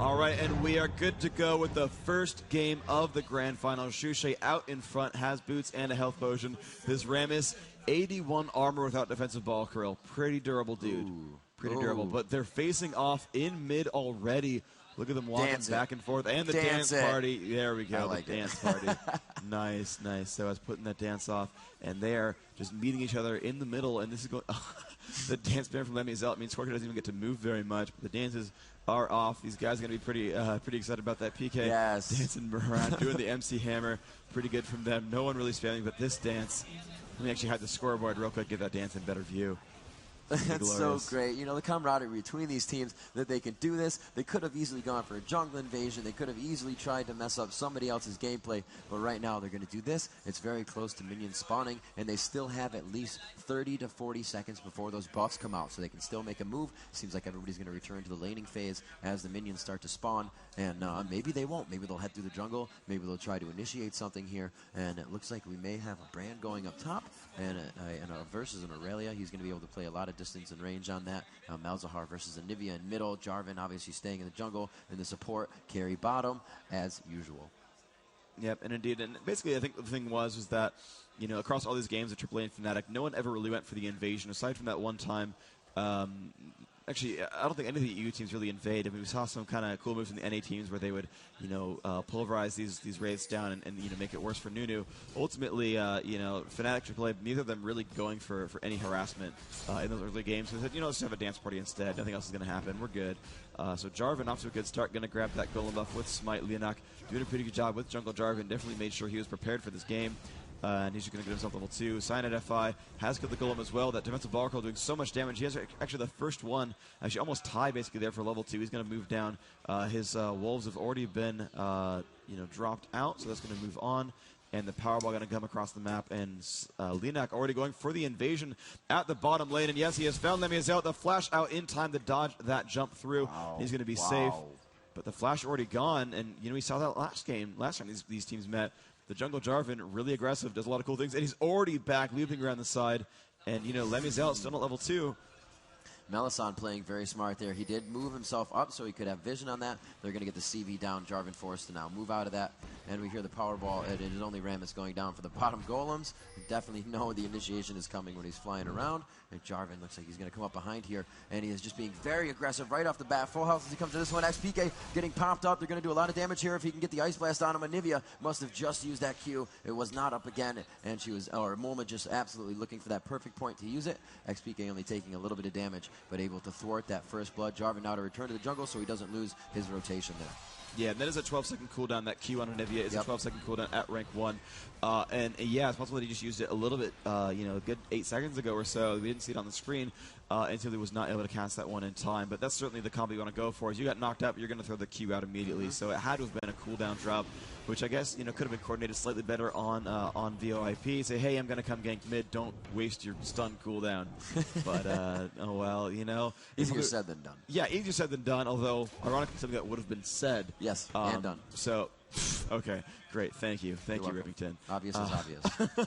All right, and we are good to go with the first game of the grand final. Shushei out in front, has boots and a health potion. This Rammus, 81 armor without defensive ball curl. Pretty durable dude. Ooh. Pretty durable. But they're facing off in mid already. Look at them walking back and forth. And the dance party. There we go, the dance party. Nice, nice. So I was putting that dance off, and they're just meeting each other in the middle, and this is going... the dance band from LaMia out means Scorker doesn't even get to move very much, but the dances are off. These guys are going to be pretty excited about that PK. Yes. Dancing around, doing the MC hammer. Pretty good from them. No one really spamming, but this dance... Let me actually hide the scoreboard real quick, give that dance in better view. That's so great. You know, the camaraderie between these teams, that they can do this. They could have easily gone for a jungle invasion. They could have easily tried to mess up somebody else's gameplay. But right now, they're going to do this. It's very close to minions spawning, and they still have at least 30 to 40 seconds before those buffs come out, so they can still make a move. Seems like everybody's going to return to the laning phase as the minions start to spawn. And maybe they won't. Maybe they'll head through the jungle. Maybe they'll try to initiate something here. And it looks like we may have a Brand going up top, and a versus an Aurelia. He's going to be able to play a lot of distance and range on that. Malzahar versus Anivia in middle. Jarvan obviously staying in the jungle, and the support carry bottom as usual. Yep, and indeed, and basically I think the thing was that, you know, across all these games of AAA and Fnatic, no one ever really went for the invasion, aside from that one time. Actually, I don't think any of the EU teams really invade. I mean, we saw some kind of cool moves in the NA teams where they would, you know, pulverize these raids down and you know, make it worse for Nunu. Ultimately, you know, Fnatic, AAA, neither of them really going for any harassment in those early games. So they said, you know, let's just have a dance party instead. Nothing else is going to happen. We're good. So Jarvan off to a good start. Going to grab that golem buff with Smite. Linak doing a pretty good job with Jungle Jarvan. Definitely made sure he was prepared for this game. And he's just going to get himself level 2. Cyanide FI has killed the golem as well. That defensive ball curl doing so much damage. He has actually the first one, actually almost tied basically there for level 2. He's going to move down. His wolves have already been you know, dropped out, so that's going to move on. And the Powerball going to come across the map, and Linak already going for the invasion at the bottom lane. And yes, he has found LaMia out. The flash out in time to dodge that jump through. Wow. He's going to be safe. But the flash already gone, and you know, we saw that last time these teams met. The jungle Jarvan, really aggressive, does a lot of cool things, and he's already back, looping around the side. And, you know, LaMia's out, still at level 2. Mellisan playing very smart there. He did move himself up so he could have vision on that. They're going to get the CV down. Jarvan forced to now move out of that. And we hear the Powerball. It is only Rammus going down for the bottom golems. You definitely know the initiation is coming when he's flying around. And Jarvan looks like he's going to come up behind here. And he is just being very aggressive right off the bat. Full health as he comes to this one. xPeke getting popped up. They're going to do a lot of damage here if he can get the Ice Blast on him. Anivia must have just used that Q. It was not up again. And she was, or MoMa just absolutely looking for that perfect point to use it. xPeke only taking a little bit of damage, but able to thwart that first blood. Jarvan now to return to the jungle so he doesn't lose his rotation there. Yeah, and that is a 12-second cooldown. That Q on Anivia is a 12-second cooldown at rank 1. And yeah, it's possible that he just used it a little bit, you know, a good 8 seconds ago or so. We didn't see it on the screen until he was not able to cast that one in time. But that's certainly the combo you want to go for. Is you got knocked out, but you're going to throw the Q out immediately. So it had to have been a cooldown drop, which I guess, you know, could have been coordinated slightly better on VOIP. Say, hey, I'm going to come gank mid. Don't waste your stun cooldown. But oh well, you know, easier said than done. Yeah, easier said than done. Although ironically, something that would have been said. Yes, and done. So, okay, great. Thank you, Rivington. Obvious is obvious.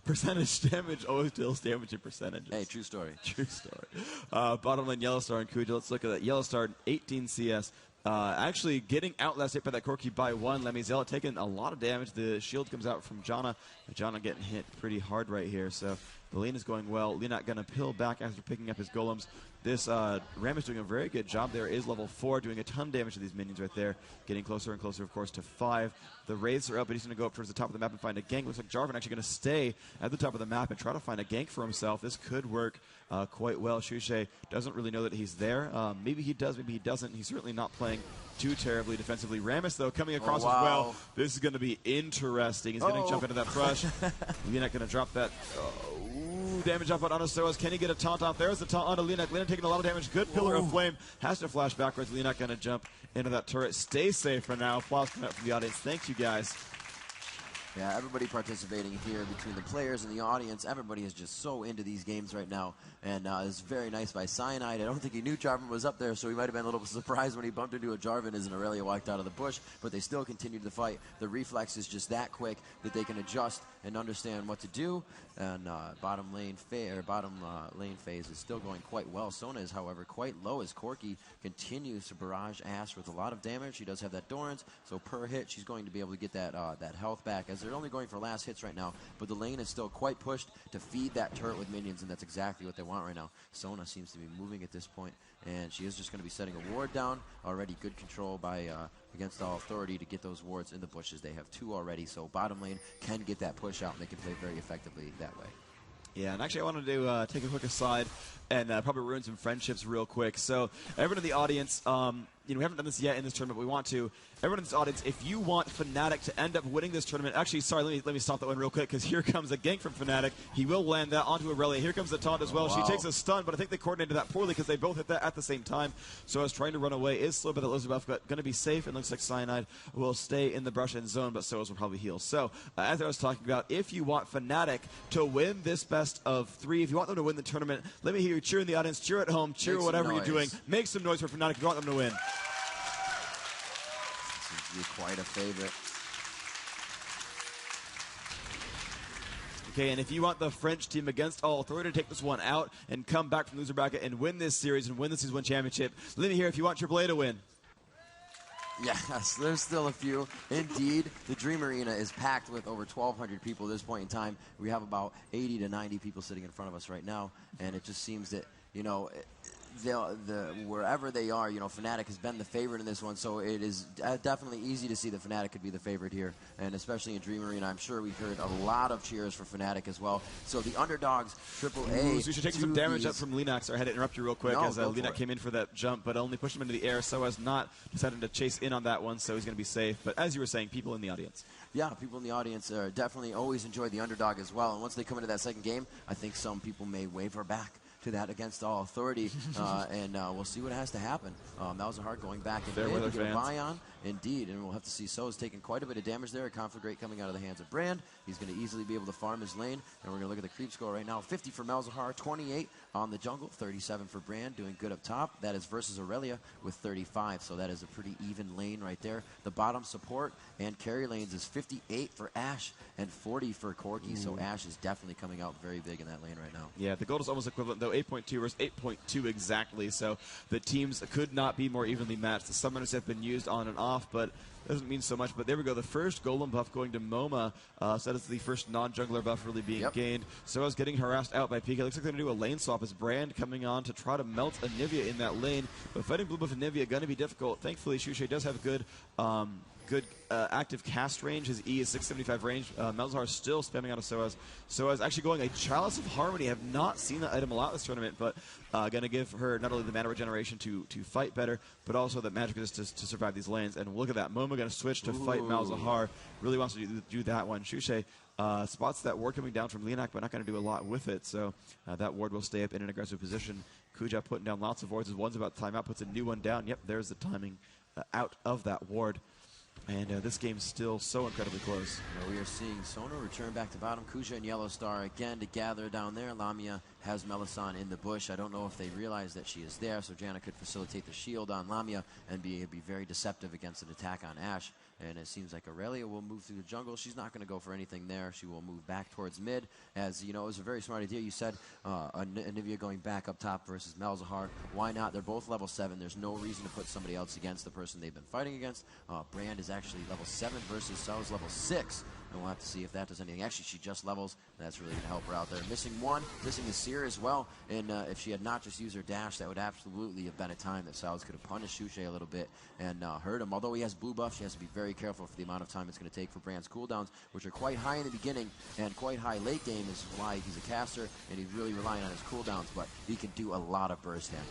Percentage damage always deals damage in percentages. Hey, true story. True story. Bottom lane, Yellowstar and Kujaa. Let's look at that. Yellowstar, 18 CS. Actually getting outlasted by that Corki by 1. LaMia taking a lot of damage. The shield comes out from Janna. Janna getting hit pretty hard right here. So the lane is going well. Linak going to peel back after picking up his golems. This Ram is doing a very good job there. Is level 4, doing a ton of damage to these minions right there. Getting closer and closer, of course, to 5. The Wraiths are up, but he's going to go up towards the top of the map and find a gank. Looks like Jarvan actually going to stay at the top of the map and try to find a gank for himself. This could work quite well. Shushei doesn't really know that he's there. Maybe he does, maybe he doesn't. He's certainly not playing too terribly defensively. Rammus, though, coming across as well. This is going to be interesting. He's going to jump into that brush. Linak going to drop that. Damage up on sOAZ. Can he get a taunt off? There's the taunt onto Linak. Linak taking a lot of damage. Good pillar of flame. Has to flash backwards. Linak going to jump into that turret. Stay safe for now. Applause coming out from the audience. Thank you, guys. Yeah, everybody participating here between the players and the audience. Everybody is just so into these games right now. And it's very nice by Cyanide. I don't think he knew Jarvan was up there, so he might have been a little surprised when he bumped into a Jarvan as an Aurelia walked out of the bush. But they still continued the fight. The reflex is just that quick that they can adjust and understand what to do. And bottom lane phase is still going quite well. Sona is, however, quite low as Corki continues to barrage Ashe with a lot of damage. She does have that Doran's, so per hit she's going to be able to get that that health back, as they're only going for last hits right now. But the lane is still quite pushed to feed that turret with minions, and that's exactly what they want right now. Sona seems to be moving at this point, and she is just going to be setting a ward down. Already good control by against all authority to get those wards in the bushes. They have 2 already, so bottom lane can get that push out, and they can play very effectively that way. Yeah, and actually I wanted to take a quick aside and probably ruin some friendships real quick. So everyone in the audience, we haven't done this yet in this tournament, but we want to. Everyone in this audience, if you want Fnatic to end up winning this tournament, actually, sorry, let me stop that one real quick, because here comes a gank from Fnatic. He will land that onto Aurelia. Here comes the taunt as well. Wow. She takes a stun, but I think they coordinated that poorly because they both hit that at the same time. So I was trying to run away. Is slow by the lizard buff, but going to be safe. It looks like Cyanide will stay in the brush end zone, but sOAZ will probably heal. So as I was talking about, if you want Fnatic to win this best of 3, if you want them to win the tournament, let me hear you cheer in the audience, cheer at home, cheer whatever you're doing. Make some noise for Fnatic if you want them to win. You're quite a favorite. Okay, and if you want the French team against all authority to take this one out and come back from loser bracket and win this series and win the Season 1 championship, let me hear if you want AAA to win. Yes, there's still a few. Indeed, the Dream Arena is packed with over 1,200 people at this point in time. We have about 80 to 90 people sitting in front of us right now, and it just seems that, wherever they are, Fnatic has been the favorite in this one, so it is definitely easy to see that Fnatic could be the favorite here, and especially in Dream Arena, I'm sure we've heard a lot of cheers for Fnatic as well. So the underdogs, AAA. So you should take some damage up from Linak. Sorry, I had to interrupt you real quick as Linak came in for that jump, but only pushed him into the air. sOAZ not deciding to chase in on that one, so he's going to be safe. But as you were saying, people in the audience. Yeah, people in the audience definitely always enjoy the underdog as well, and once they come into that second game, I think some people may waver back to that against all authority, and we'll see what has to happen. Malzahar going back in mid to get a buy on, indeed, and we'll have to see sOAZ taking quite a bit of damage there. A Conflagrate coming out of the hands of Brand. He's going to easily be able to farm his lane, and we're going to look at the creep score right now. 50 for Malzahar, 28 on the jungle, 37 for Brand, doing good up top. That is versus Aurelia with 35, so that is a pretty even lane right there. The bottom support and carry lanes is 58 for Ashe and 40 for Corki, so Ashe is definitely coming out very big in that lane right now. Yeah, the gold is almost equivalent, though, 8.2 versus 8.2 exactly, so the teams could not be more evenly matched. The summoners have been used on and off, but doesn't mean so much. But there we go, the first golem buff going to MoMa, so that is the first non-jungler buff really being gained. sOAZ getting harassed out by PK. Looks like they're going to do a lane swap as Brand coming on to try to melt Anivia in that lane, but fighting blue buff Anivia going to be difficult. Thankfully, Shushei does have good active cast range. His E is 675 range. Malzahar is still spamming out of sOAZ. sOAZ actually going a Chalice of Harmony. Have not seen that item a lot this tournament, but going to give her not only the mana regeneration to fight better, but also the magic resist to survive these lanes. And look at that. MoMa going to switch to fight Malzahar. Really wants to do that one. Shushei spots that ward coming down from Linak, but not going to do a lot with it. So that ward will stay up in an aggressive position. Kujaa putting down lots of wards. As one's about to time out, puts a new one down. Yep, there's the timing out of that ward. And this game's still so incredibly close. We are seeing Sona return back to bottom. Kujaa and Yellow Star again to gather down there. LaMia has Mellisan in the bush. I don't know if they realize that she is there, so Janna could facilitate the shield on LaMia and be very deceptive against an attack on Ashe. And it seems like Aurelia will move through the jungle. She's not going to go for anything there. She will move back towards mid. As you know, it was a very smart idea. You said Anivia going back up top versus Malzahar. Why not? They're both level 7. There's no reason to put somebody else against the person they've been fighting against. Brand is actually level 7 versus sOAZ level 6. And we'll have to see if that does anything. Actually, she just levels. That's really going to help her out there. Missing one, missing the Seer as well. And if she had not just used her dash, that would absolutely have been a time that sOAZ could have punished Shushei a little bit and hurt him. Although he has blue buff, she has to be very careful for the amount of time it's going to take for Brand's cooldowns, which are quite high in the beginning and quite high late game. This is why he's a caster, and he's really relying on his cooldowns, but he can do a lot of burst damage.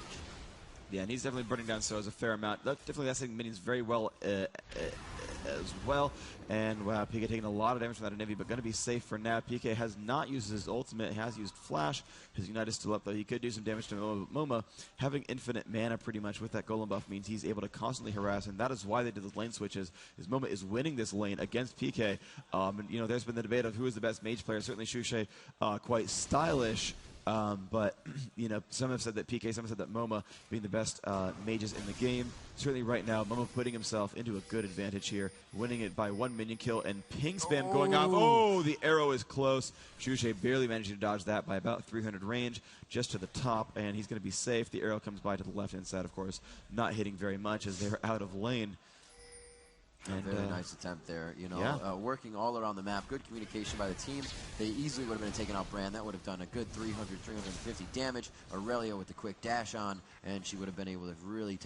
Yeah, and he's definitely burning down sOAZ a fair amount. Definitely that's hitting minions very well as well. And wow, PK taking a lot of damage from that Anivia, but going to be safe for now. PK has not used his ultimate, has used Flash. His Unite is still up, though. He could do some damage to MoMa. Having infinite mana pretty much with that golem buff means he's able to constantly harass, and that is why they did those lane switches. MoMa is winning this lane against PK. And, there's been the debate of who is the best mage player. Certainly Shushei, quite stylish. But, you know, some have said that PK, some have said that MoMa being the best mages in the game. Certainly right now, MoMa putting himself into a good advantage here, winning it by 1 minion kill and ping spam going off. Oh, the arrow is close. Shushei barely managing to dodge that by about 300 range, just to the top, and he's going to be safe. The arrow comes by to the left-hand side, of course, not hitting very much as they're out of lane. And, very nice attempt there, you know, working all around the map. Good communication by the team. They easily would have been taking out Brand. That would have done a good 300, 350 damage. Aurelia with the quick dash on, and she would have been able to really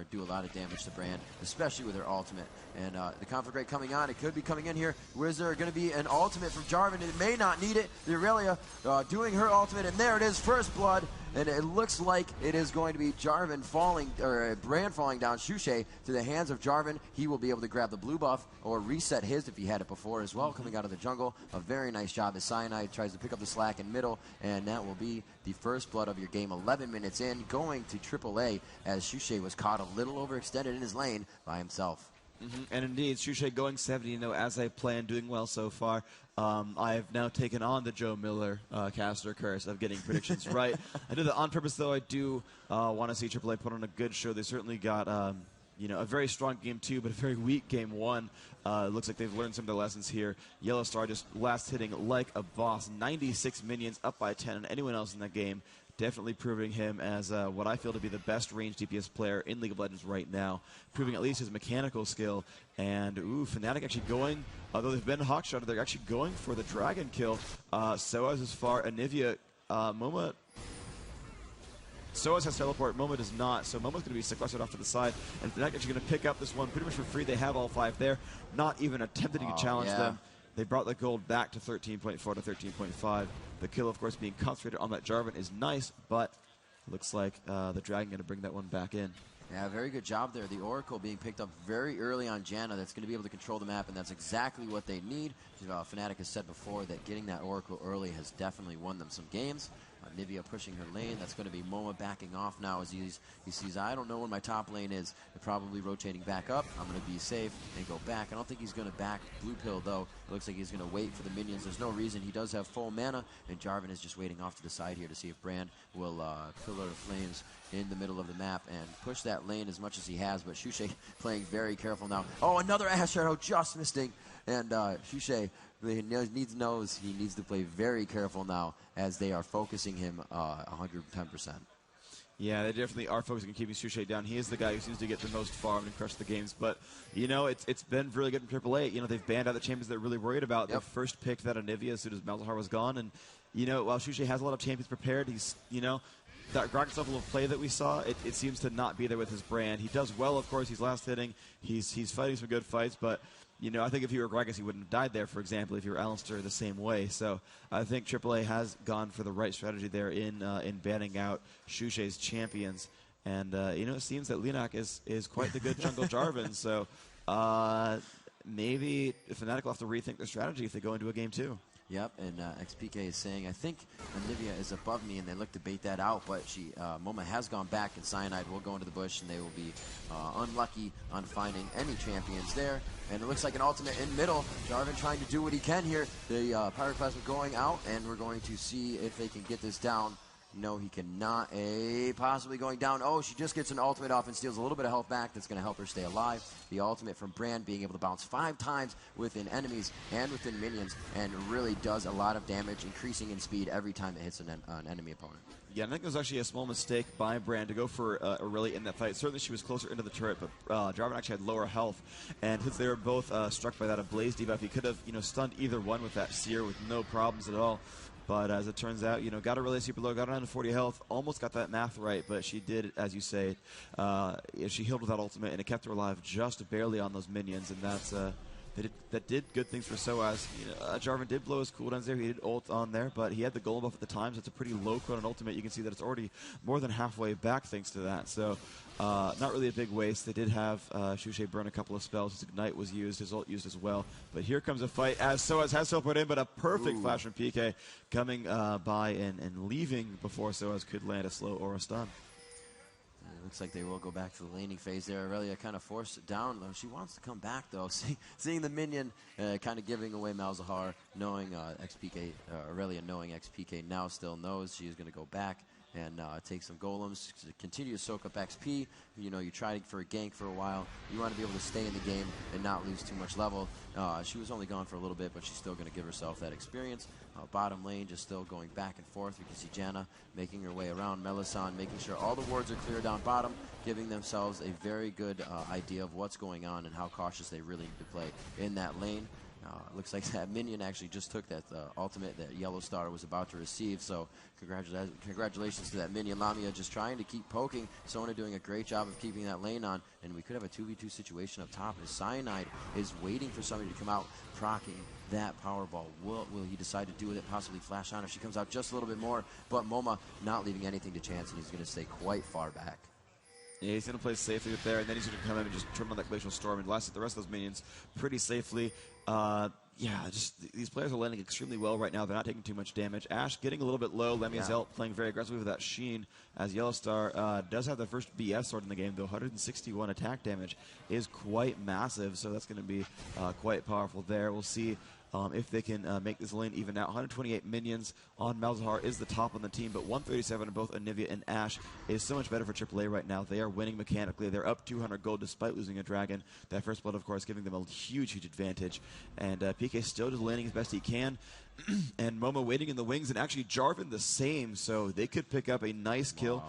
do a lot of damage to Brand, especially with her ultimate. And the conflict rate coming on, it could be coming in here. Where's there going to be an ultimate from Jarvan? It may not need it. The Aurelia doing her ultimate, and there it is, first blood. And it looks like it is going to be Jarvan falling, or Brand falling down, Shushei, to the hands of Jarvan. He will be able to grab the blue buff or reset his if he had it before as well, coming out of the jungle. A very nice job as Cyanide tries to pick up the slack in middle, and that will be the first blood of your game. 11 minutes in, going to AAA as Shushei was caught a little overextended in his lane by himself. And indeed, Shushei going 70-0 as I planned, doing well so far. I have now taken on the Joe Miller caster curse of getting predictions right. I did that on purpose, though. I do want to see AAA put on a good show. They certainly got you know, a very strong game 2, but a very weak game 1. It looks like they've learned some of their lessons here. Yellow Star just last hitting like a boss. 96 minions, up by 10 on anyone else in that game. Definitely proving him as what I feel to be the best range DPS player in League of Legends right now. Proving at least his mechanical skill. And, Fnatic actually going, although they've been hawkshotted, they're actually going for the dragon kill. sOAZ is far. Anivia, MoMa. sOAZ has teleport, MoMa does not, so MoMa's going to be sequestered off to the side, and Fnatic actually going to pick up this one pretty much for free. They have all 5 there, not even attempting to challenge them. They brought the gold back to 13.4 to 13.5. The kill, of course, being concentrated on that Jarvan is nice, but looks like the Dragon going to bring that one back in. Yeah, very good job there. The Oracle being picked up very early on Janna. That's going to be able to control the map, and that's exactly what they need. Fnatic has said before that getting that Oracle early has definitely won them some games. Nivea pushing her lane. That's going to be MoMa backing off now as he sees, I don't know where my top lane is. They're probably rotating back up. I'm going to be safe and go back. I don't think he's going to back Blue Pill, though. It looks like he's going to wait for the minions. There's no reason. He does have full mana, and Jarvan is just waiting off to the side here to see if Brand will pillar the flames in the middle of the map and push that lane as much as he has. But Shushei playing very careful now. Oh, another Ash Arrow just missing. And Shushei knows he needs to play very careful now as they are focusing him 110%. Yeah, they definitely are focusing on keeping Shushei down. He is the guy who seems to get the most farmed and crush the games. But, you know, it's been really good in AAA. You know, they've banned out the champions they're really worried about. They first picked that Anivia as soon as Malzahar was gone. And, you know, while Shushei has a lot of champions prepared, he's, you know, that Gragas level of play that we saw, it seems to not be there with his Brand. He does well, of course. He's last hitting. He's fighting some good fights, but you know, I think if he were Gragas, he wouldn't have died there, for example, if you were Alistair the same way. So I think AAA has gone for the right strategy there in banning out Shushei's champions. And, you know, it seems that Linak is quite the good jungle Jarvan. So maybe Fnatic will have to rethink their strategy if they go into a game 2. Yep, and xPeke is saying, I think Olivia is above me, and they look to bait that out, but MoMa has gone back, and Cyanide will go into the bush, and they will be unlucky on finding any champions there. And it looks like an ultimate in middle. Jarvan trying to do what he can here. The Pyroclasm going out, and we're going to see if they can get this down. No, he cannot. Possibly going down. Oh, she just gets an ultimate off and steals a little bit of health back. That's going to help her stay alive. The ultimate from Brand being able to bounce 5 times within enemies and within minions, and really does a lot of damage, increasing in speed every time it hits an enemy opponent. Yeah, I think it was actually a small mistake by Brand to go for Aurelia in that fight. Certainly she was closer into the turret, but Jarvan actually had lower health. And since they were both struck by that Ablaze debuff, he could have, you know, stunned either one with that Seer with no problems at all. But as it turns out, you know, got Aurelia super low, got around to 40 health, almost got that math right, but she did, as you say, she healed with that ultimate, and it kept her alive just barely on those minions, and that's that did good things for sOAZ. You know, Jarvan did blow his cooldowns there. He did ult on there, but he had the golem buff at the time, so it's a pretty low cooldown ultimate. You can see that it's already more than halfway back thanks to that. So not really a big waste. They did have Shushei burn a couple of spells. His Ignite was used, his ult used as well. But here comes a fight as sOAZ has teleport in, but a perfect flash from PK coming by and leaving before sOAZ could land a slow or a stun. Looks like they will go back to the laning phase there. Aurelia kind of forced it down. She wants to come back, though. Seeing the minion kind of giving away Malzahar, knowing xPeke, Aurelia knowing xPeke now still knows she is going to go back and take some golems to continue to soak up XP. You know, you try for a gank for a while. You want to be able to stay in the game and not lose too much level. She was only gone for a little bit, but she's still going to give herself that experience. Bottom lane just still going back and forth. We can see Janna making her way around. Mellisan making sure all the wards are clear down bottom, giving themselves a very good idea of what's going on and how cautious they really need to play in that lane. Looks like that minion actually just took that ultimate that Yellow Star was about to receive, so congratulations to that minion. LaMia just trying to keep poking. Sona doing a great job of keeping that lane on, and we could have a 2v2 situation up top as Cyanide is waiting for somebody to come out, proccing that power ball. Will he decide to do with it, possibly flash on if she comes out just a little bit more, but MoMa not leaving anything to chance, and he's going to stay quite far back. Yeah, he's going to play safely with there, and then he's going to come in and just turn on that Glacial Storm and last the rest of those minions pretty safely. Yeah, just these players are landing extremely well right now. They're not taking too much damage. Ash getting a little bit low. LaMia's out playing very aggressively with that Sheen, as Yellowstar does have their first BS sword in the game, though 161 attack damage is quite massive, so that's going to be quite powerful there. We'll see if they can make this lane even out. 128 minions on Malzahar is the top on the team, but 137 on both Anivia and Ashe is so much better for AAA right now. They are winning mechanically. They're up 200 gold despite losing a dragon. That first blood, of course, giving them a huge, huge advantage. And PK still just laning as best he can. And MoMa waiting in the wings, and actually Jarvan the same, so they could pick up a nice kill.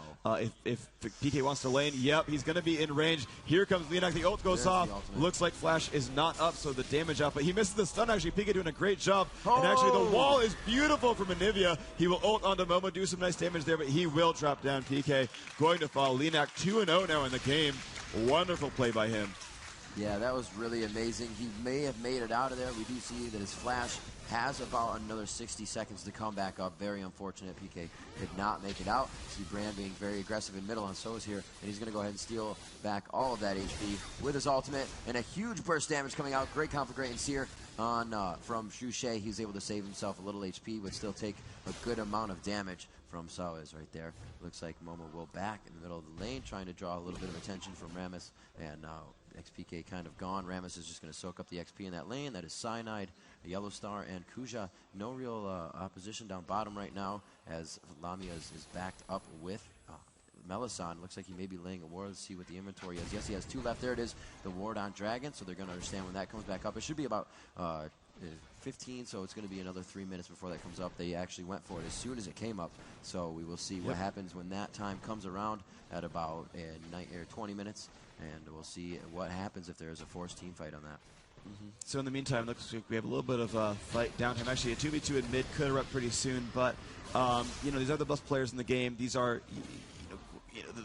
If PK wants to lane, yep, he's going to be in range. Here comes Linak, the ult goes off. Looks like Flash is not up, so the damage up, but he misses the stun actually. PK doing a great job, and actually the wall is beautiful from Anivia. He will ult onto MoMa, do some nice damage there, but he will drop down. PK going to fall. Linak 2-0 now in the game. Wonderful play by him. Yeah, that was really amazing. He may have made it out of there. We do see that his Flash has about another 60 seconds to come back up. Very unfortunate. PK could not make it out. See Brand being very aggressive in middle on sOAZ here, and he's going to go ahead and steal back all of that HP with his ultimate, and a huge burst damage coming out. Great comp for Great and Seer on from Shushei. He's able to save himself a little HP, but still take a good amount of damage from sOAZ right there. Looks like MoMa will back in the middle of the lane, trying to draw a little bit of attention from Rammus, and xPeke kind of gone. Rammus is just going to soak up the XP in that lane. That is Cyanide, Yellow Star, and Kujaa. No real opposition down bottom right now, as LaMia is backed up with Mellisan. Looks like he may be laying a ward. Let's see what the inventory is. Yes, he has 2 left. There it is, the ward on Dragon, so they're going to understand when that comes back up. It should be about 15, so it's going to be another 3 minutes before that comes up. They actually went for it as soon as it came up, so we will see what happens when that time comes around at about 20 minutes, and we'll see what happens if there is a forced team fight on that. So in the meantime, looks like we have a little bit of a fight downtime. Actually, a 2v2 in mid could erupt pretty soon, but you know, these are the best players in the game. These are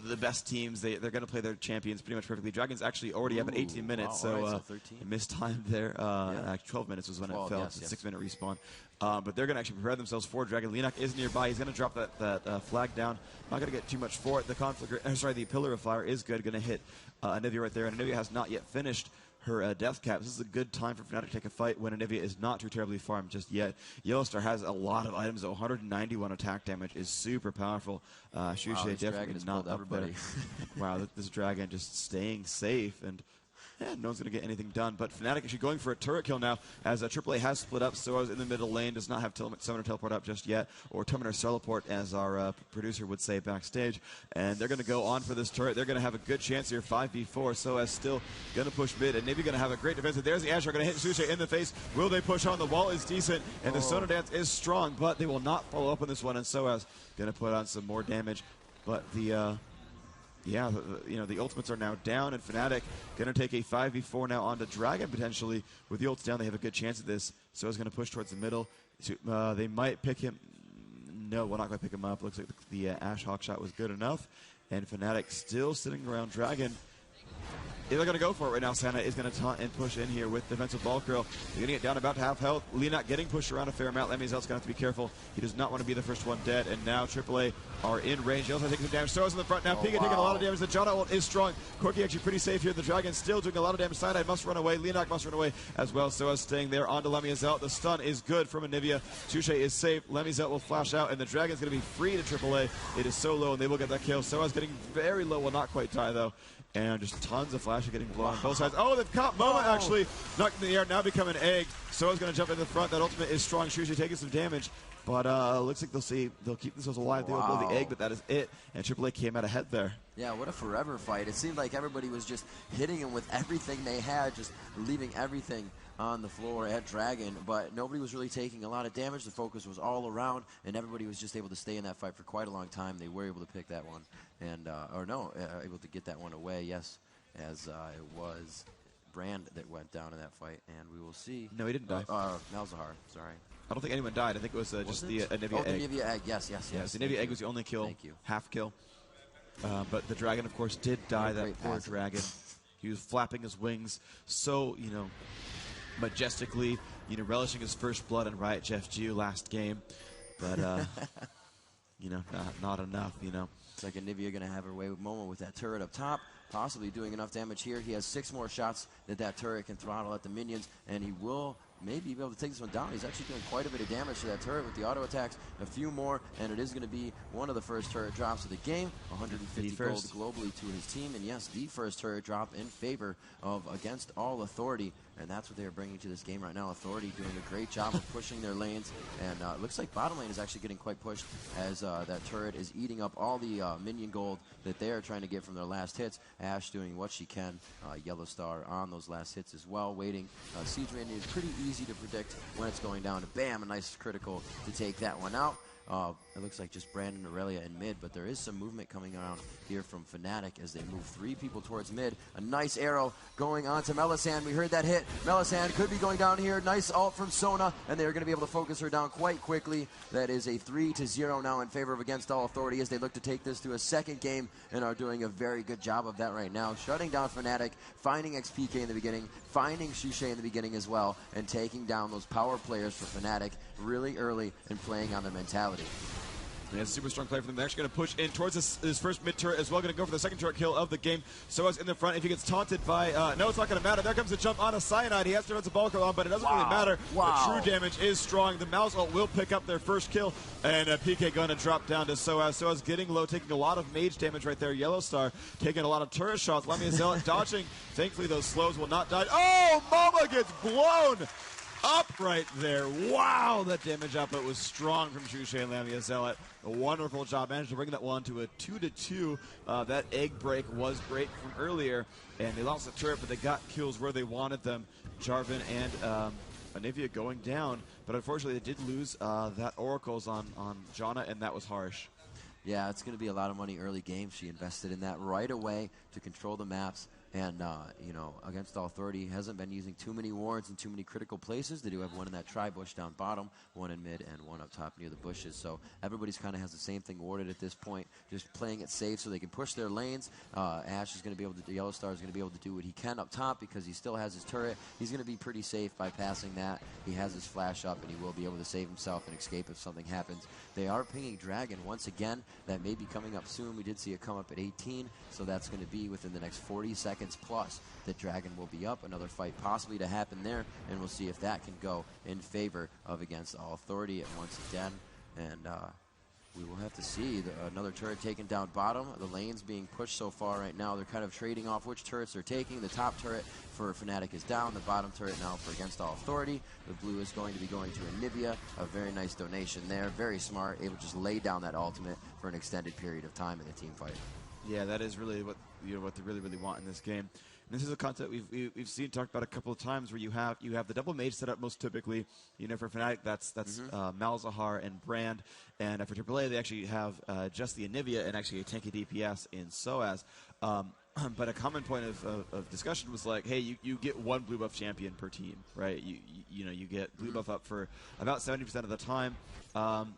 the best teams. They're going to play their champions pretty much perfectly. Dragon's actually already up at 18 minutes, wow, so, right, so 13. missed time there. 12 minutes was when 12, it fell. yes, It's a 6-minute respawn. But they're going to actually prepare themselves for Dragon. Linak is nearby. He's going to drop that flag down. Not going to get too much for it. The Pillar of Fire is good. Going to hit Anivia right there. And Anivia has not yet finished her death cap. This is a good time for Fnatic to take a fight when Anivia is not too terribly farmed just yet. Yellowstar has a lot of items, though. 191 attack damage is super powerful. Shushei definitely not up there. Wow, this Dragon just staying safe, and no one's going to get anything done. But Fnatic actually going for a turret kill now, as AAA has split up. sOAZ in the middle lane does not have Summoner Teleport up just yet, or Terminator Teleport, as our producer would say backstage. And they're going to go on for this turret. They're going to have a good chance here, 5v4. sOAZ still going to push mid, and maybe going to have a great defense. There's the Asher going to hit Shushei in the face. Will they push on? The wall is decent, and the Sonar Dance is strong, but they will not follow up on this one, and sOAZ going to put on some more damage. But the the ultimates are now down, and Fnatic going to take a 5v4 now onto Dragon potentially. With the ults down, they have a good chance at this. So is going to push towards the middle. They might pick him. No, we're not going to pick him up. Looks like the Ashe Hawk shot was good enough, and Fnatic still sitting around Dragon. they're going to go for it right now. Santa is going to taunt and push in here with defensive ball curl. They're going to get down about to half health. Linak getting pushed around a fair amount. LaMia's going to have to be careful. He does not want to be the first one dead. And now aAA are in range. Yellow's taking some damage. sOAZ in the front now. Pika taking a lot of damage. The Jana ult is strong. Corki actually pretty safe here. The Dragon still doing a lot of damage. Cyanide must run away. Linak must run away as well. sOAZ staying there onto LaMia's ult. The stun is good from Anivia. Shushei is safe. LaMia's ult will flash out, and the Dragon's going to be free to AAA. It is so low, and they will get that kill. sOAZ getting very low. Will not quite die, though. And just tons of flashes getting blown on both sides. Oh, they've caught MoMa actually knocked in the air, now become an egg. sOAZ going to jump in the front. That ultimate is strong. Shushei taking some damage, but looks like they'll keep themselves alive. They will blow the egg, but that is it. And AAA came out ahead there. Yeah, what a forever fight. It seemed like everybody was just hitting him with everything they had, just leaving everything on the floor at Dragon, but nobody was really taking a lot of damage. The focus was all around, and everybody was just able to stay in that fight for quite a long time. They were able to pick that one, and able to get that one away, yes, as it was Brand that went down in that fight, and we will see. No, he didn't die. Malzahar, sorry. I don't think anyone died. I think it was just the Anivia egg. The Anivia egg, yes. The Anivia egg was the only kill. Thank you. Half kill. But the Dragon, of course, did die. That poor Dragon. He was flapping his wings so, majestically, relishing his first blood on Riot Jeff Jew last game. But, not enough, It's like Anivia going to have her way with MoMa with that turret up top, possibly doing enough damage here. He has 6 more shots that turret can throttle at the minions, and he will maybe be able to take this one down. He's actually doing quite a bit of damage to that turret with the auto attacks. A few more, and it is going to be one of the first turret drops of the game. 150 gold globally to his team, and yes, the first turret drop in favor of Against All Authority, and that's what they are bringing to this game right now. Authority doing a great job of pushing their lanes, and it looks like bottom lane is actually getting quite pushed as that turret is eating up all the minion gold that they are trying to get from their last hits. Ashe doing what she can. Yellow Star on those last hits as well, waiting. Siege Minion is pretty easy to predict when it's going down. Bam, a nice critical to take that one out. It looks like just Brandon and Aurelia in mid, but there is some movement coming around here from Fnatic as they move 3 people towards mid. A nice arrow going on to Mellisan. We heard that hit. Mellisan could be going down here. Nice ult from Sona, and they're going to be able to focus her down quite quickly. That is a 3-0 now in favor of Against All Authority as they look to take this to a second game and are doing a very good job of that right now. Shutting down Fnatic, finding xPeke in the beginning, finding Shushei in the beginning as well, and taking down those power players for Fnatic really early and playing on their mentality. Yeah, super strong play for them. They're actually going to push in towards his first mid turret as well. Going to go for the second turret kill of the game. sOAZ in the front. If he gets taunted by, no, it's not going to matter. There comes the jump on a Cyanide. He has to defensive ball curl on, but it doesn't really matter. The true damage is strong. The Mouse ult will pick up their first kill, and PK going to drop down to sOAZ. sOAZ getting low, taking a lot of mage damage right there. Yellow Star taking a lot of turret shots. LaMia Zealot dodging. Thankfully, those slows will not die. Oh, MoMa gets blown up right there. Wow, that damage output was strong from Shushei and LaMia Zealot. A wonderful job. Managed to bring that one to a 2-2. That egg break was great from earlier, and they lost the turret, but they got kills where they wanted them. Jarvan and Anivia going down, but unfortunately they did lose that Oracles on Jana, and that was harsh. Yeah, it's going to be a lot of money early game. She invested in that right away to control the maps. And, Against All Authority hasn't been using too many wards in too many critical places. They do have one in that tri-bush down bottom, one in mid, and one up top near the bushes. So everybody's kind of has the same thing warded at this point, just playing it safe so they can push their lanes. Ashe is going to be able to, the Yellow Star is going to be able to do what he can up top because he still has his turret. He's going to be pretty safe by passing that. He has his flash up, and he will be able to save himself and escape if something happens. They are pinging Dragon once again. That may be coming up soon. We did see it come up at 18, so that's going to be within the next 40 seconds plus that Dragon will be up. Another fight possibly to happen there, and we'll see if that can go in favor of Against All Authority once again. And we will have to see another turret taken down bottom. The lanes being pushed so far right now. They're kind of trading off which turrets they're taking. The top turret for Fnatic is down. The bottom turret now for Against All Authority. The blue is going to be going to Anivia. A very nice donation there. Very smart. Able to just lay down that ultimate for an extended period of time in the team fight. Yeah, that is really what they really want in this game. And this is a concept we've seen talked about a couple of times where you have the double mage setup most typically. For Fnatic that's Malzahar and Brand, and for AAA they actually have just the Anivia and actually a tanky DPS in sOAZ. But a common point of discussion was like, hey, you get one blue buff champion per team, right? You get blue buff up for about 70% of the time.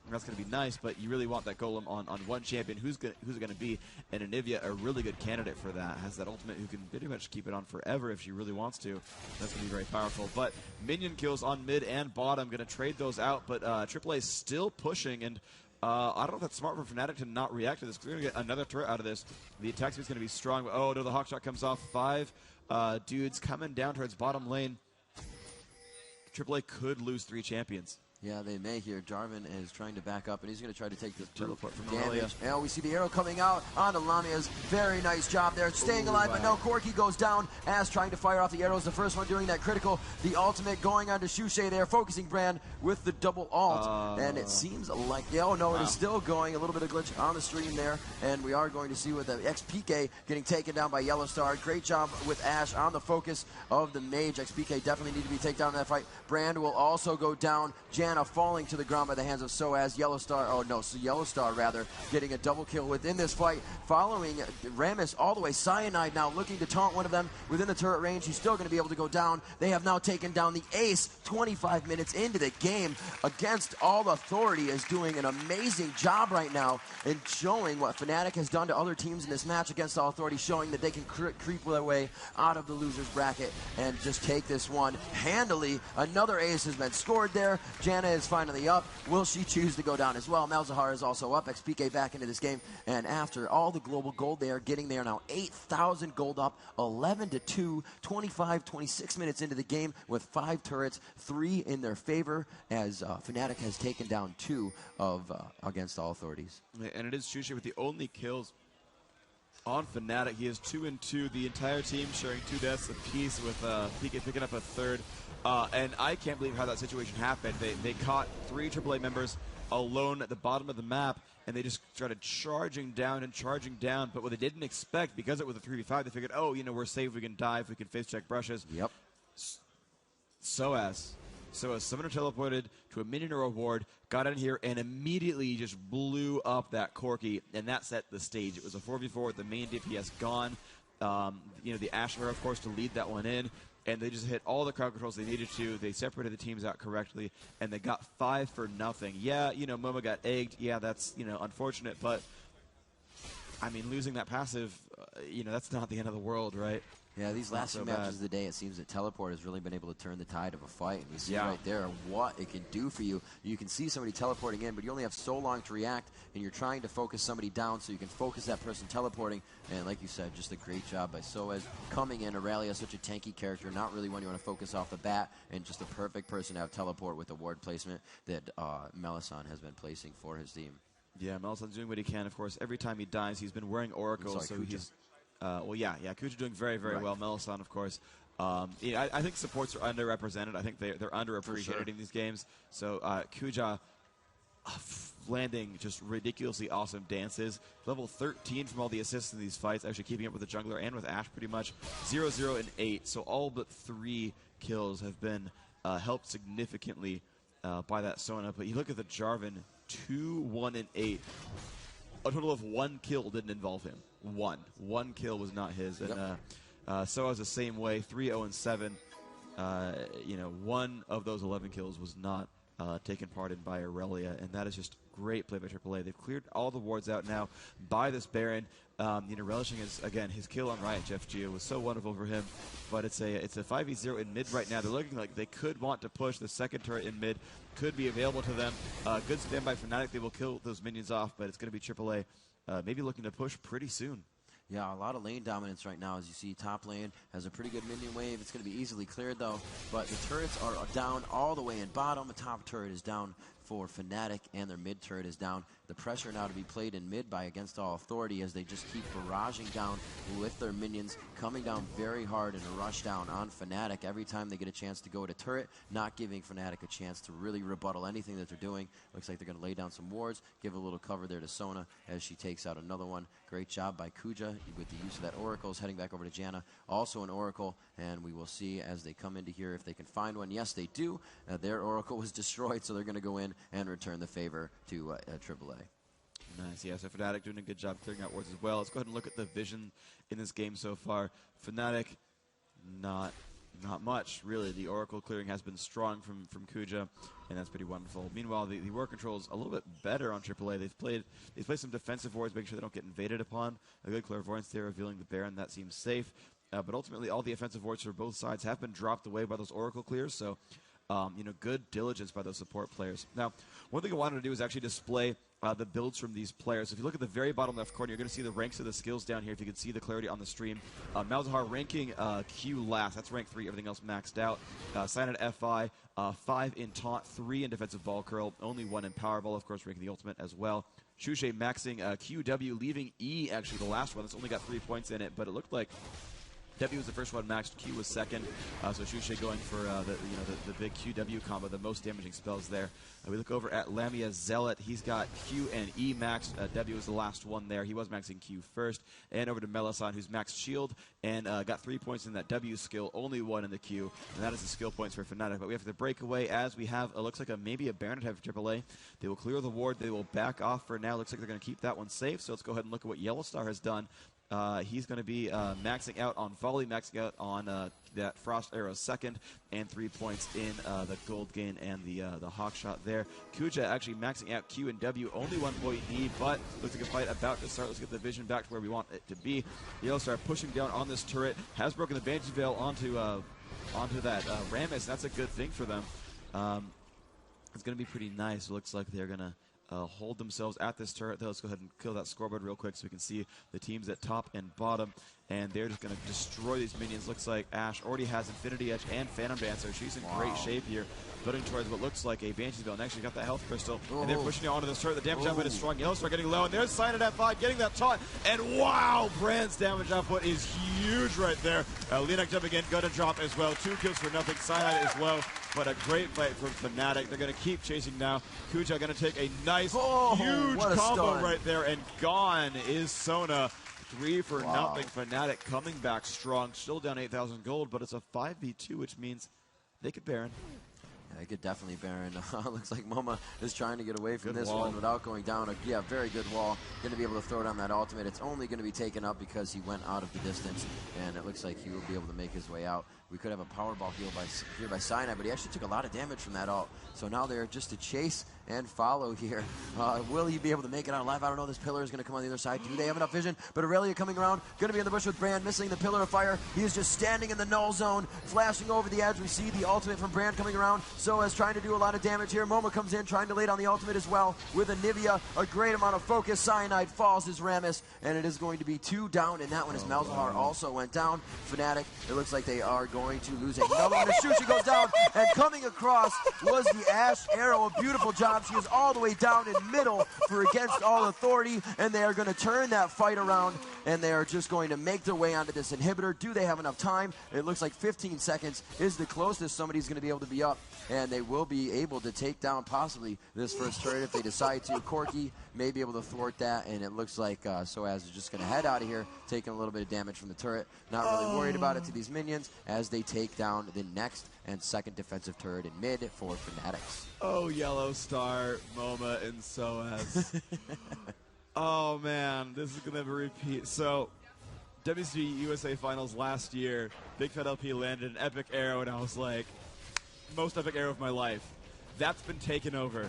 That's going to be nice, but you really want that golem on one champion. Who's it going to be? And Anivia, a really good candidate for that, has that ultimate who can pretty much keep it on forever if she really wants to. That's going to be very powerful. But minion kills on mid and bottom, going to trade those out, but aAA is still pushing, and I don't know if that's smart for Fnatic to not react to this, because we're going to get another turret out of this. The attack speed is going to be strong, but oh no, the hawk shot comes off. 5 dudes coming down towards bottom lane. AAA could lose 3 champions. Yeah, they may here. Jarvan is trying to back up, and he's going to try to take the teleport from damage. And we see the arrow coming out onto LaMia's. Very nice job there. Staying alive, but no, Corki goes down as trying to fire off the arrows. The first one doing that critical. The ultimate going onto Shushei there, focusing Brand with the double alt. And it seems like, oh no, it is still going. A little bit of glitch on the stream there. And we are going to see with the xPeke getting taken down by Yellowstar. Great job with Ashe on the focus of the mage. xPeke definitely need to be taken down in that fight. Brand will also go down. Janna falling to the ground by the hands of sOAZ. Yellowstar rather, getting a double kill within this fight. Following Rammus all the way. Cyanide now looking to taunt one of them within the turret range. He's still going to be able to go down. They have now taken down the ace 25 minutes into the game against All Authority, is doing an amazing job right now in showing what Fnatic has done to other teams in this match against All Authority, showing that they can creep their way out of the loser's bracket and just take this one handily. Another ace has been scored there. Janna is finally up. Will she choose to go down as well? Malzahar is also up. xPeke back into this game. And after all the global gold they are getting, they are now 8,000 gold up, 11-2, 25, 26 minutes into the game with 5 turrets, 3 in their favor, as Fnatic has taken down 2 of against All Authorities. And it is Shushei with the only kills on Fnatic. He is 2-2. The entire team sharing 2 deaths apiece, with PK picking up a 3rd. And I can't believe how that situation happened. They caught 3 AAA members alone at the bottom of the map, and they just started charging down and charging down. But what they didn't expect, because it was a 3v5, they figured, oh, you know, we're safe, we can dive, we can face check brushes. Yep. sOAZ, summoner teleported to a minion or a ward, got in here, and immediately just blew up that Corki, and that set the stage. It was a 4v4 with the main DPS gone. You know, the Asher, of course, to lead that one in. And they just hit all the crowd controls they needed to. They separated the teams out correctly, and they got 5 for nothing. Yeah, you know, MoMa got egged. Yeah, that's, you know, unfortunate. But, I mean, losing that passive, you know, that's not the end of the world, right? Yeah, these last few matches of the day, it seems that Teleport has really been able to turn the tide of a fight. And you see right there what it can do for you. You can see somebody teleporting in, but you only have so long to react, and you're trying to focus somebody down so you can focus that person teleporting. And like you said, just a great job by sOAZ coming in. Aurelia, such a tanky character, not really one you want to focus off the bat, and just a perfect person to have teleport with the ward placement that Mellisan has been placing for his team. Yeah, Mellisan's doing what he can, of course. Every time he dies, he's been wearing Oracle, so he's... well, yeah, Kujaa doing very, very well. Mellisan, of course. Yeah, I think supports are underrepresented. I think they're underappreciated in these games. So Kujaa landing just ridiculously awesome dances. Level 13 from all the assists in these fights, actually keeping up with the jungler and with Ashe pretty much. 0-0 and 8, so all but 3 kills have been helped significantly by that Sona. But you look at the Jarvan, 2-1 and 8. A total of 1 kill didn't involve him. One kill was not his. And sOAZ the same way, 3-0 and 7. You know, 1 of those 11 kills was not taken part in by Aurelia, and that is just great play by AAA. They've cleared all the wards out now by this Baron. You know, relishing his kill on Riot Jeff Geo was so wonderful for him. But it's a 5v0 in mid right now. They're looking like they could want to push. The second turret in mid could be available to them. Good stand by Fnatic. They will kill those minions off, but it's going to be AAA maybe looking to push pretty soon. Yeah, a lot of lane dominance right now. As you see, top lane has a pretty good minion wave. It's going to be easily cleared, though. But the turrets are down all the way in bottom. The top turret is down for Fnatic, and their mid turret is down. The pressure now to be played in mid by Against All Authority as they just keep barraging down with their minions, coming down very hard in a rush down on Fnatic every time they get a chance to go to turret, not giving Fnatic a chance to really rebuttal anything that they're doing. Looks like they're going to lay down some wards, give a little cover there to Sona as she takes out another one. Great job by Kujaa with the use of that Oracle. Heading back over to Janna, also an Oracle, and we will see as they come into here if they can find one. Yes, they do. Their Oracle was destroyed, so they're going to go in and return the favor to AAA. Nice, yeah, so Fnatic doing a good job clearing out wards as well. Let's go ahead and look at the vision in this game so far. Fnatic not Not much, really. The Oracle clearing has been strong from Kujaa, and that's pretty wonderful. Meanwhile, the war control is a little bit better on AAA. They've played some defensive wards, making sure they don't get invaded upon. A good clairvoyance there, revealing the Baron. That seems safe. But ultimately, all the offensive wards for both sides have been dropped away by those Oracle clears, so good diligence by those support players. Now, one thing I wanted to do is actually display the builds from these players. If you look at the very bottom left corner, you're going to see the ranks of the skills down here, if you can see the clarity on the stream. Malzahar ranking Q last. That's rank 3. Everything else maxed out. Cyanide FI, 5 in taunt, 3 in defensive ball curl, only 1 in power ball, of course, ranking the ultimate as well. Shushei maxing QW, leaving E, actually, the last one. That's only got 3 points in it, but it looked like W was the first one maxed, Q was second. So Shushei going for the big QW combo, the most damaging spells there. We look over at LaMia Zealot. He's got Q and E maxed. W was the last one there. He was maxing Q first. And over to Mellisan, who's maxed shield and got 3 points in that W skill, only 1 in the Q. And that is the skill points for Fnatic. But we have the breakaway as we have, it looks like maybe a Baron ahead for AAA. They will clear the ward. They will back off for now. Looks like they're going to keep that one safe. So let's go ahead and look at what Yellowstar has done. He's going to be maxing out on volley, maxing out on that Frost Arrow second, and 3 points in the gold gain and the hawk shot there. Kujaa actually maxing out Q and W, only 1 point E, but looks like a fight about to start. Let's get the vision back to where we want it to be. Yellowstar pushing down on this turret, has broken the Banshee Veil onto that Rammus. That's a good thing for them. It's going to be pretty nice. It looks like they're going to hold themselves at this turret. Let's go ahead and kill that scoreboard real quick so we can see the teams at top and bottom. And they're just going to destroy these minions. Looks like Ashe already has Infinity Edge and Phantom Dancer. She's in great shape here, building towards what looks like a Banshee Veil. And actually got that health crystal. And they're pushing it onto this turret. The damage output is strong. Yellowstar getting low. And there's Cyanide at 5, getting that taunt. And wow, Brand's damage output is huge right there. Linak jumping in, gonna drop as well. 2 kills for nothing. Cyanide is low. But a great fight from Fnatic. They're going to keep chasing now. Kujaa going to take a nice, huge combo right there. And gone is Sona. 3 for nothing. Fnatic coming back strong. Still down 8,000 gold, but it's a 5v2, which means they could Baron. Yeah, I could definitely Baron. Looks like MoMa is trying to get away from this one without going down. Yeah, very good wall. Going to be able to throw down that ultimate. It's only going to be taken up because he went out of the distance, and it looks like he will be able to make his way out. We could have a Powerball heal here by Cyanide, but he actually took a lot of damage from that ult. So now they're just to chase and follow here. Will he be able to make it out alive? I don't know. This pillar is going to come on the other side. Do they have enough vision? But Aurelia coming around, going to be in the bush with Brand, missing the pillar of fire. He is just standing in the null zone, flashing over the edge. We see the ultimate from Brand coming around. sOAZ trying to do a lot of damage here. MoMa comes in, trying to lay down the ultimate as well with a Nivea. A great amount of focus. Cyanide falls as Rammus, and it is going to be 2 down, and that one is Malzahar also went down. Fnatic, it looks like they are going to lose another one. Shushei goes down, and coming across was the Ashe Arrow. A beautiful job. She is all the way down in middle for Against All Authority, and they are going to turn that fight around, and they are just going to make their way onto this inhibitor. Do they have enough time? It looks like 15 seconds is the closest somebody's going to be able to be up, and they will be able to take down possibly this first turret if they decide to. Corki may be able to thwart that, and it looks like sOAZ is just going to head out of here, taking a little bit of damage from the turret. Not really worried about it to these minions as they take down the next and second defensive turret in mid for Fanatics. Oh, Yellowstar, MoMa, and sOAZ. Oh, man, this is going to be a repeat. So, WCG USA Finals last year, Big Fat LP landed an epic arrow, and I was like, most epic arrow of my life. That's been taken over.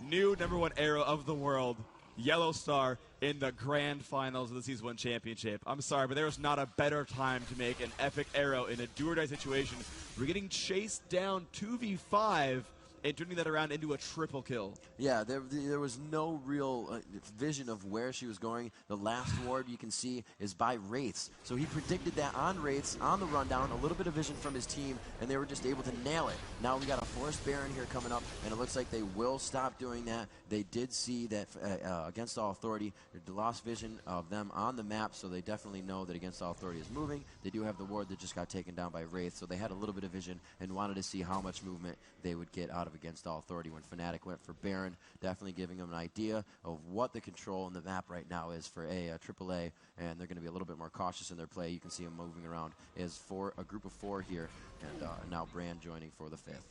New #1 arrow of the world, Yellowstar, in the grand finals of the Season 1 championship. I'm sorry, but there was not a better time to make an epic arrow in a do-or-die situation. We're getting chased down 2v5 and turning that around into a triple kill. Yeah, there was no real vision of where she was going. The last ward you can see is by Wraiths. So he predicted that on Wraiths, on the rundown, a little bit of vision from his team, and they were just able to nail it. Now we got a Forest Baron here coming up, and it looks like they will stop doing that. They did see that Against All Authority, they lost vision of them on the map, so they definitely know that Against All Authority is moving. They do have the ward that just got taken down by Wraith, so they had a little bit of vision and wanted to see how much movement they would get out of Against All Authority when Fnatic went for Baron, definitely giving them an idea of what the control in the map right now is for AAA, and they're going to be a little bit more cautious in their play. You can see them moving around as for a group of 4 here, and now Brand joining for the 5th.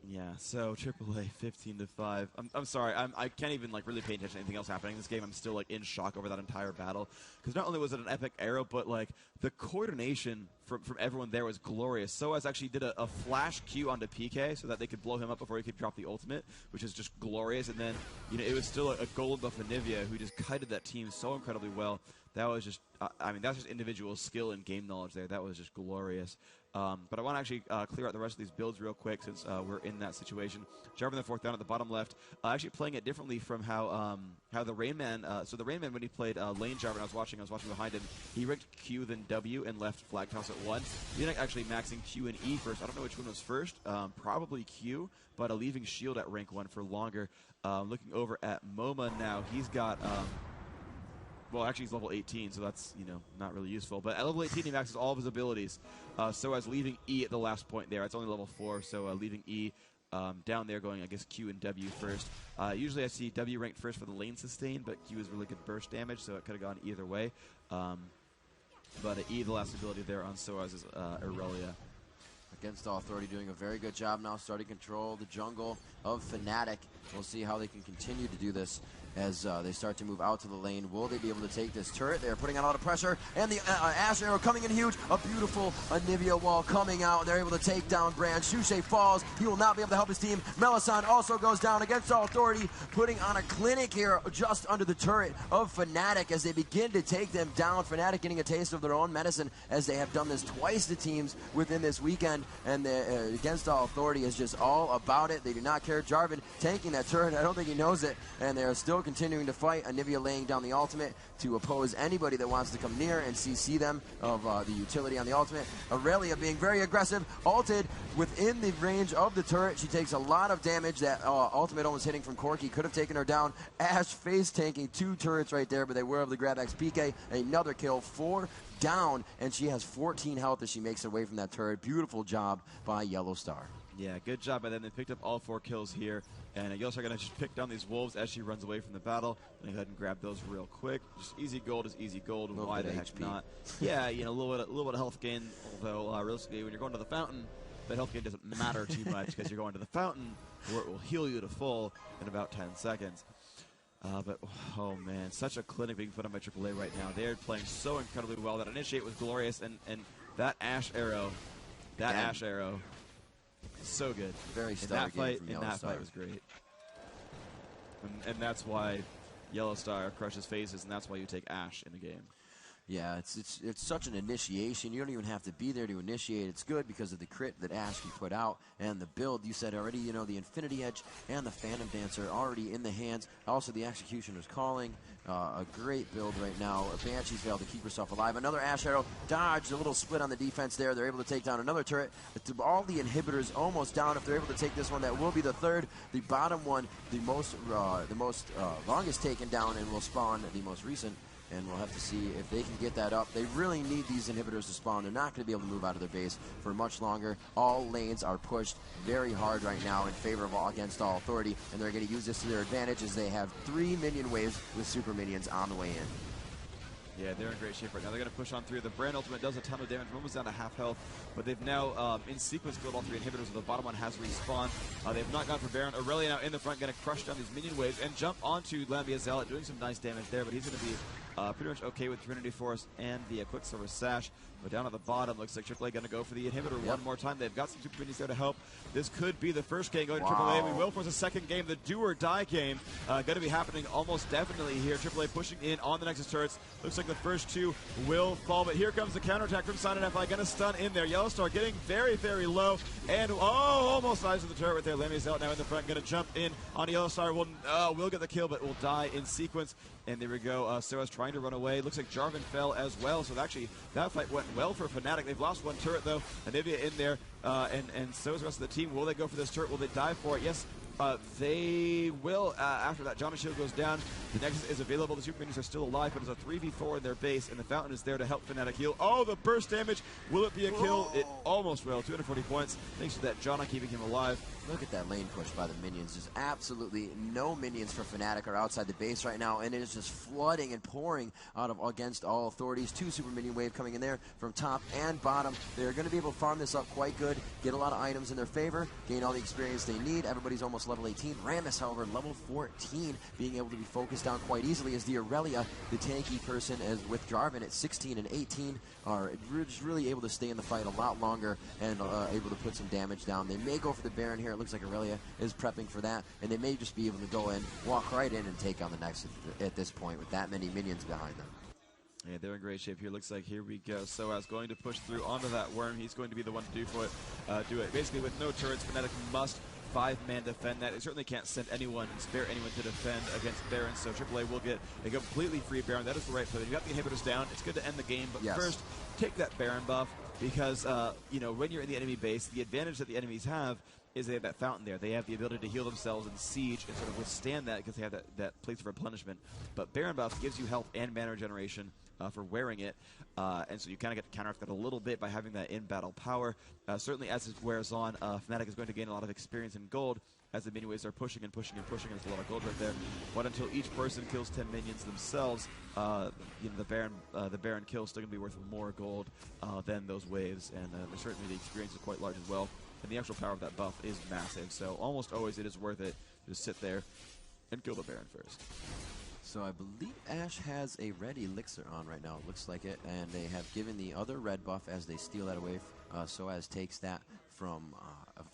Yeah, so AAA 15-5. I'm sorry, I can't even like really pay attention to anything else happening in this game. I'm still like in shock over that entire battle because not only was it an epic arrow, but like the coordination from everyone there was glorious. sOAZ actually did a flash Q onto PK so that they could blow him up before he could drop the ultimate, which is just glorious. And then it was still a golden buff Anivia who just kited that team so incredibly well. That was just, I mean, that's just individual skill and game knowledge there. That was just glorious. But I want to actually clear out the rest of these builds real quick since we're in that situation. Jarvan the fourth down at the bottom left, actually playing it differently from how the Rain Man. So the Rain Man, when he played lane Jarvan, I was watching behind him. He rigged Q then W and left flag toss at one. Linak actually maxing Q and E first. I don't know which one was first. Probably Q, but leaving shield at rank 1 for longer. Looking over at MoMa now, he's got. Well, actually, he's level 18, so that's, not really useful. But at level 18, he maxes all of his abilities. sOAZ leaving E at the last point there. It's only level 4, so leaving E down there going, I guess, Q and W first. Usually I see W ranked first for the lane sustain, but Q is really good burst damage, so it could have gone either way. But E, the last ability there on sOAZ is Irelia. Against All Authority doing a very good job now, starting to control the jungle of Fnatic. We'll see how they can continue to do this as they start to move out to the lane. Will they be able to take this turret? They're putting out a lot of pressure, and the Ashe arrow coming in huge. A beautiful Anivia wall coming out. They're able to take down Brand. Shushei falls. He will not be able to help his team. Mellisan also goes down against All Authority, putting on a clinic here just under the turret of Fnatic as they begin to take them down. Fnatic getting a taste of their own medicine as they have done this twice to teams within this weekend, and against All Authority is just all about it. They do not care. Jarvan tanking that turret. I don't think he knows it, and they are still continuing to fight. Anivia laying down the ultimate to oppose anybody that wants to come near and CC them of the utility on the ultimate. Irelia being very aggressive, ulted within the range of the turret. She takes a lot of damage. That ultimate almost hitting from Corki could have taken her down. Ashe face tanking 2 turrets right there, but they were able to grab xPeke. Another kill, 4 down, and she has 14 health as she makes her way from that turret. Beautiful job by Yellow Star. Yeah, good job by them. They picked up all 4 kills here. And Yellow Star going to just pick down these wolves as she runs away from the battle. Let me go ahead and grab those real quick. Just easy gold is easy gold. Why the heck HP. Not? Yeah, a little bit of health gain. Although, realistically, when you're going to the fountain, that health gain doesn't matter too much because you're going to the fountain where it will heal you to full in about 10 seconds. But, oh man, such a clinic being put on by AAA right now. They're playing so incredibly well. That initiate was glorious, and that Ashe arrow, so good. Very stellar game from Yellow Star. That fight was great. And that's why Yellow Star crushes faces, and that's why you take Ashe in a game. Yeah, it's such an initiation. You don't even have to be there to initiate. It's good because of the crit that Ashe can put out and the build. You said already, the Infinity Edge and the Phantom Dancer already in the hands. Also, the Executioner's Calling. A great build right now. Banshee's able to keep herself alive. Another Ashe arrow. Dodged a little split on the defense there. They're able to take down another turret. All the inhibitors almost down. If they're able to take this one, that will be the third. The bottom one, the most longest taken down, and will spawn the most recent. And we'll have to see if they can get that up. They really need these inhibitors to spawn. They're not going to be able to move out of their base for much longer. All lanes are pushed very hard right now in favor of against All Authority, and they're going to use this to their advantage as they have 3 minion waves with super minions on the way in. Yeah, they're in great shape right now. They're going to push on through. The Brand ultimate does a ton of damage. Almost down to half health, but they've now, in sequence, killed all 3 inhibitors. The bottom one has respawned. They have not gone for Baron. Irelia now in the front, going to crush down these minion waves and jump onto LaMia Zealot, doing some nice damage there, but he's going to be pretty much okay with Trinity Force and the Quicksilver Sash. But down at the bottom, looks like AAA going to go for the inhibitor one more time. They've got some super minions there to help. This could be the first game going to AAA. We will force a second game, the do or die game. Going to be happening almost definitely here. AAA pushing in on the Nexus turrets. Looks like the first 2 will fall, but here comes the counterattack from Cyanide. Going to stun in there. Yellow Star getting very, very low, and almost dies to the turret right there. LaMia's out now in the front. Going to jump in on Yellow Star. Will get the kill, but will die in sequence. And there we go. sOAZ trying to run away. Looks like Jarvan fell as well. So actually, that fight went well for Fnatic. They've lost 1 turret though. Anivia in there, and so is the rest of the team. Will they go for this turret? Will they die for it? Yes. They will, after that Jana shield goes down, the Nexus is available, the super minions are still alive, but it's a 3v4 in their base, and the Fountain is there to help Fnatic heal. Oh, the burst damage! Will it be a kill? Whoa. It almost will, 240 points, thanks to that Jana keeping him alive. Look at that lane push by the minions. There's absolutely no minions for Fnatic are outside the base right now, and it is just flooding and pouring out of against all authorities. 2 super minion wave coming in there from top and bottom. They're going to be able to farm this up quite good, get a lot of items in their favor, gain all the experience they need. Everybody's almost level 18. Rammus, however, level 14, being able to be focused down quite easily as the Aurelia, the tanky person, as with Jarvan at 16 and 18, are just really able to stay in the fight a lot longer and able to put some damage down. They may go for the Baron here. It looks like Aurelia is prepping for that, and they may just be able to go in, walk right in, and take on the Nexus at this point with that many minions behind them. Yeah, they're in great shape here. Looks like here we go. sOAZ going to push through onto that worm. He's going to be the one to do it. Basically, with no turrets, Fnatic must 5-man defend that. It certainly can't send anyone and spare anyone to defend against Baron, so AAA will get a completely free Baron. That is the right play. You got the inhibitors down. It's good to end the game, but first, take that Baron buff, because you know, when you're in the enemy base, the advantage that the enemies have is they have that fountain there. They have the ability to heal themselves in siege and sort of withstand that because they have that place of replenishment. But Baron buff gives you health and mana regeneration for wearing it, and so you kind of get to counteract that a little bit by having that in-battle power. Certainly as it wears on, Fnatic is going to gain a lot of experience in gold as the minion waves are pushing and pushing and pushing. There's a lot of gold right there. But until each person kills 10 minions themselves, you know, the Baron kill is still going to be worth more gold than those waves, and certainly the experience is quite large as well. And the actual power of that buff is massive, so almost always it is worth it to just sit there and kill the Baron first. So I believe Ashe has a red elixir on right now, it looks like it, and they have given the other red buff as they steal that away. sOAZ takes that from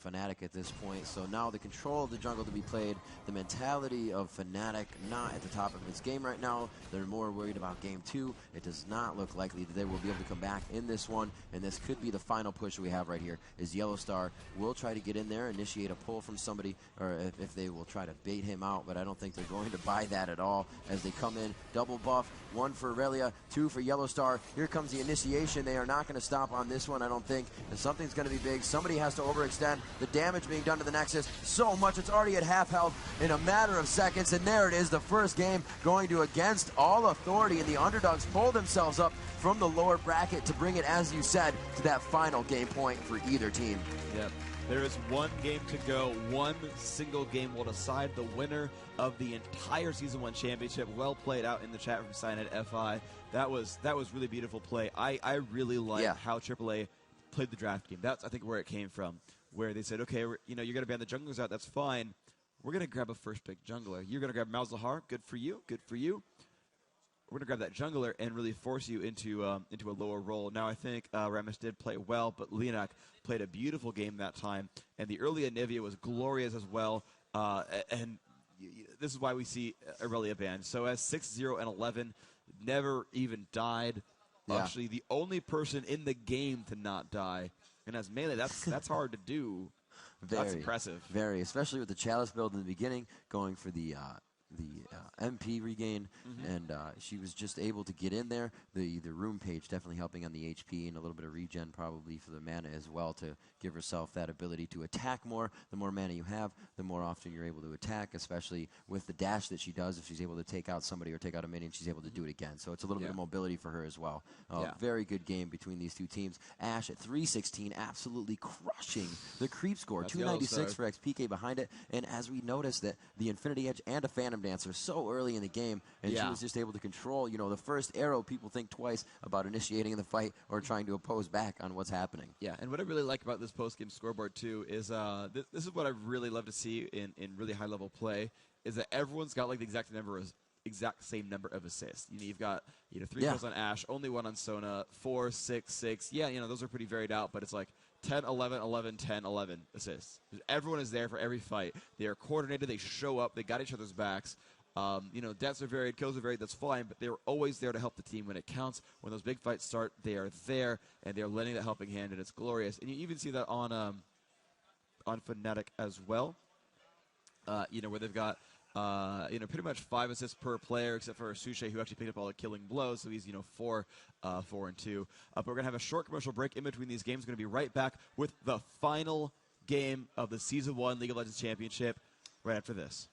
Fnatic at this point. So now the control of the jungle to be played, the mentality of Fnatic not at the top of its game right now. They're more worried about game 2. It does not look likely that they will be able to come back in this one, and this could be the final push we have right here. Is Yellowstar will try to get in there, initiate a pull from somebody, or if they will try to bait him out, but I don't think they're going to buy that at all as they come in. Double buff, 1 for Aurelia, 2 for Yellowstar. Here comes the initiation. They are not going to stop on this one, I don't think. And something's going to be big. Somebody has to overextend. The damage being done to the Nexus so much. It's already at half health in a matter of seconds, and there it is, the first game going to against all authority, and the underdogs pull themselves up from the lower bracket to bring it, as you said, to that final game point for either team. Yep. There is one game to go. One single game will decide the winner of the entire Season 1 championship. Well played out in the chat from Cyanide FI. That was really beautiful play. I really like how AAA played the draft game. That's, I think, where it came from, where they said, okay, you know, you're going to ban the junglers out. That's fine. We're going to grab a first pick jungler. You're going to grab Malzahar. Good for you. Good for you. We're going to grab that jungler and really force you into a lower role. Now, I think Rammus did play well, but Linak played a beautiful game that time, and the early Anivia was glorious as well, and this is why we see Aurelia banned. So as 6-0 and 11, never even died. Yeah. Actually, the only person in the game to not die, and as melee, that's hard to do. That's impressive. Very, especially with the Chalice build in the beginning, going for the MP regain, and she was just able to get in there. The room page definitely helping on the HP, and a little bit of regen probably for the mana as well to give herself that ability to attack more. The more mana you have, the more often you're able to attack, especially with the dash that she does. If she's able to take out somebody or take out a minion, she's able to do it again. So it's a little bit of mobility for her as well. Very good game between these two teams. Ashe at 316, absolutely crushing the creep score. That's 296 for xPeke behind it, and as we noticed that the Infinity Edge and a Phantom Dancer so early in the game, and she was just able to control, you know, the first arrow. People think twice about initiating the fight or trying to oppose back on what's happening. Yeah, and what I really like about this post-game scoreboard too is this is what I really love to see in really high-level play, is that everyone's got like the exact same number of assists. You know, you've got 3 kills on Ashe, only 1 on Sona, 4, 6, 6. Yeah, you know, those are pretty varied out, but it's like 10, 11, 11, 10, 11 assists. Everyone is there for every fight. They are coordinated. They show up. They got each other's backs. You know, deaths are varied, kills are varied. That's fine, but they're always there to help the team when it counts. When those big fights start, they are there, and they're lending that helping hand, and it's glorious. And you even see that on Fnatic as well. You know, where they've got you know, pretty much 5 assists per player, except for Shushei, who actually picked up all the killing blows, so he's 4 and 2. But we're gonna have a short commercial break in between these games. We're gonna be right back with the final game of the Season 1 League of Legends Championship. right after this.